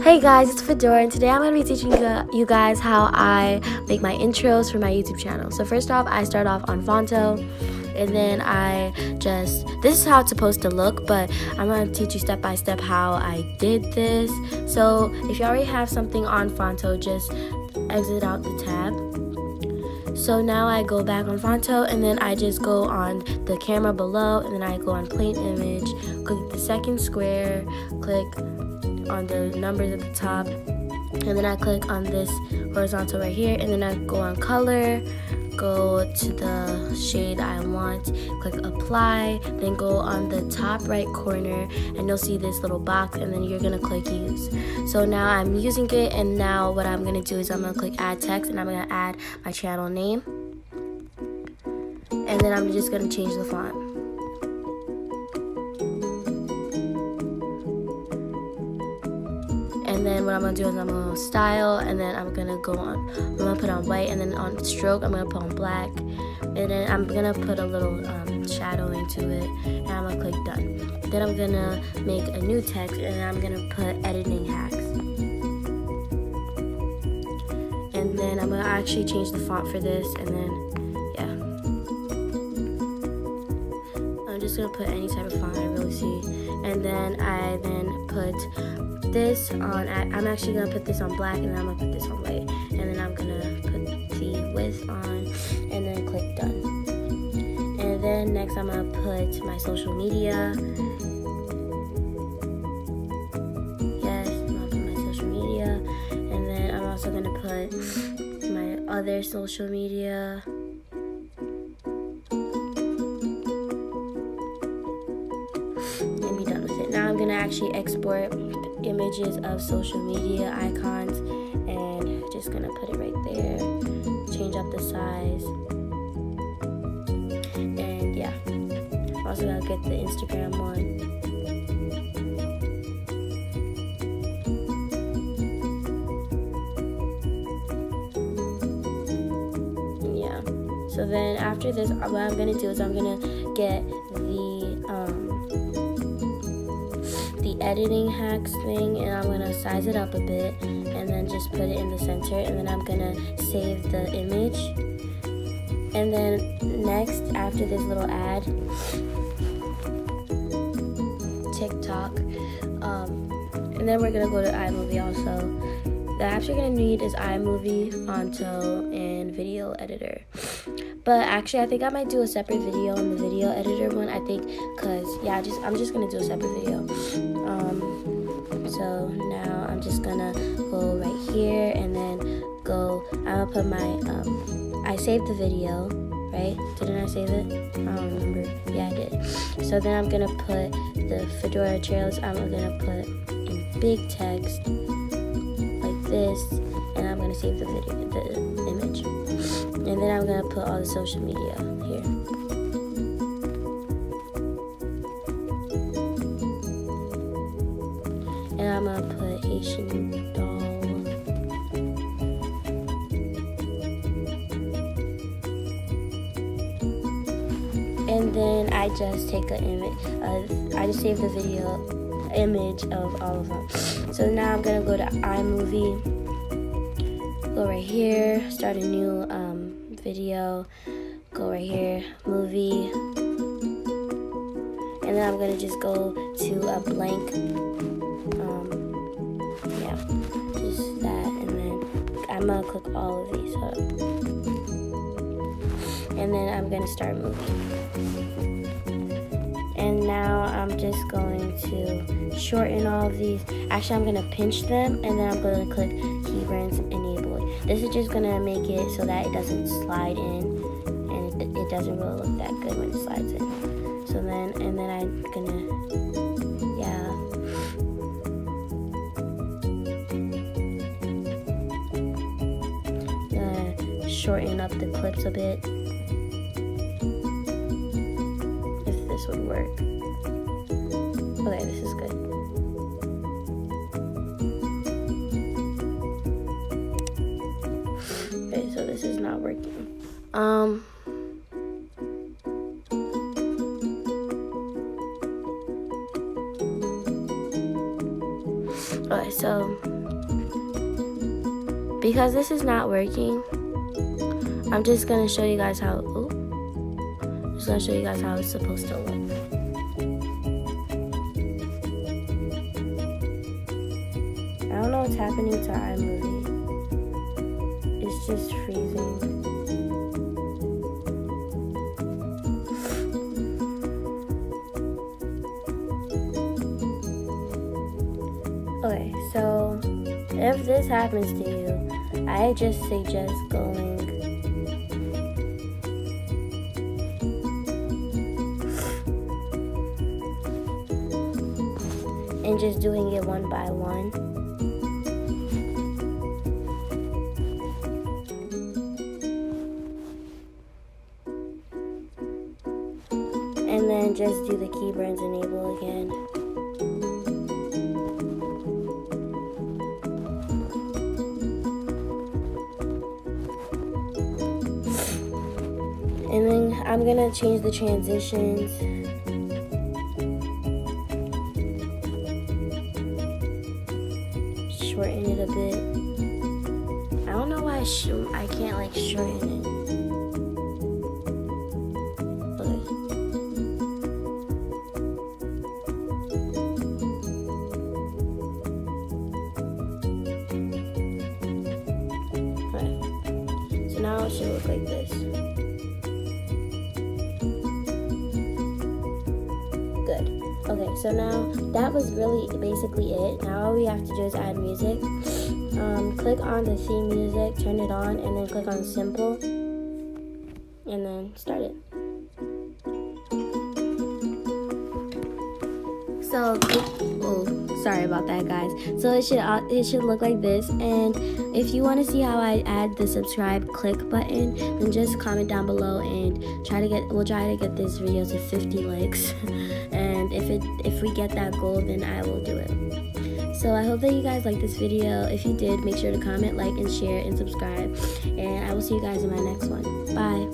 Hey guys, it's Fedora, and today I'm going to be teaching you guys how I make my intros for my YouTube channel. So first off, I start off on Phonto, and then this is how it's supposed to look, but I'm going to teach you step by step how I did this. So if you already have something on Phonto, just exit out the tab. So now I go back on Phonto, and then I just go on the camera below, and then I go on plain image, click the second square, click on the numbers at the top, and then I click on this horizontal right here, and then I go on color, go to the shade I want, click apply, then go on the top right corner, and you'll see this little box, and then you're gonna click use. So now I'm using it, and now what I'm gonna do is I'm gonna click add text, and I'm gonna add my channel name, and then I'm just gonna change the font. And then what I'm gonna do is I'm gonna style, and then I'm gonna put on white, and then on stroke I'm gonna put on black, and then I'm gonna put a little shadow into it, and I'm gonna click done. Then I'm gonna make a new text, and I'm gonna put editing hacks, and then I'm gonna actually change the font for this, and then yeah, I'm just gonna put any type of font I really see, and then I put this on, I'm actually going to put this on black, and then I'm going to put this on white, and then I'm going to put the width on, and then click done. And then next I'm going to put my social media. Yes, I'm going to put my social media, and then I'm also going to put my other social media. And be done with it. Now I'm going to actually export images of social media icons, and just gonna put it right there, change up the size, and yeah, also gotta get the Instagram one. Yeah, so then after this, what I'm gonna do is I'm gonna get the editing hacks thing, and I'm gonna size it up a bit, and then just put it in the center, and then I'm gonna save the image. And then next, after this little ad, TikTok, and then we're gonna go to iMovie also. The apps you're gonna need is iMovie, Phonto, and Video Editor. But actually, I think I might do a separate video on the Video Editor one. I think, I'm just gonna do a separate video. So now I'm just gonna go right here, and then I'm gonna put my, I saved the video, right? Didn't I save it? I don't remember. Yeah, I did. So then I'm gonna put the Fedora Cherelus, I'm gonna put in big text, like this, and I'm gonna save the image. And then I'm gonna put all the social media here. And I'm gonna put Asian doll. And then I just take an image. I just save the video image of all of them. So now I'm gonna go to iMovie. Go right here, start a new video, go right here, movie, and then I'm gonna just go to a blank, just that, and then I'm gonna click all of these up, and then I'm gonna start moving. And now I'm just going to shorten all of these. Actually, I'm gonna pinch them, and then I'm gonna click keyframes enabled. This is just gonna make it so that it doesn't slide in, and it doesn't really look that good when it slides in. So then, and then I'm gonna, shorten up the clips a bit. This would work. Okay, this is good. Okay, so this is not working. Okay, so because this is not working, I'm just gonna show you guys how. Just gonna show you guys how it's supposed to look. I don't know what's happening to iMovie. It's just freezing. Okay, so if this happens to you, I just suggest going and just doing it one by one. And then just do the keyboards enable again. And then I'm gonna change the transitions. Shorten it a bit. I don't know why I can't like shorten it. Okay. So now it should look like this. Good. Okay, so now that was really basically it. Now all we have to do is add music. Click on the theme music, turn it on, and then click on simple, and then start it. So, sorry about that, guys. So it should look like this. And if you want to see how I add the subscribe click button, then just comment down below and we'll try to get this video to 50 likes. And if we get that goal, then I will do it. So I hope that you guys liked this video. If you did, make sure to comment, like, and share, and subscribe. And I will see you guys in my next one. Bye.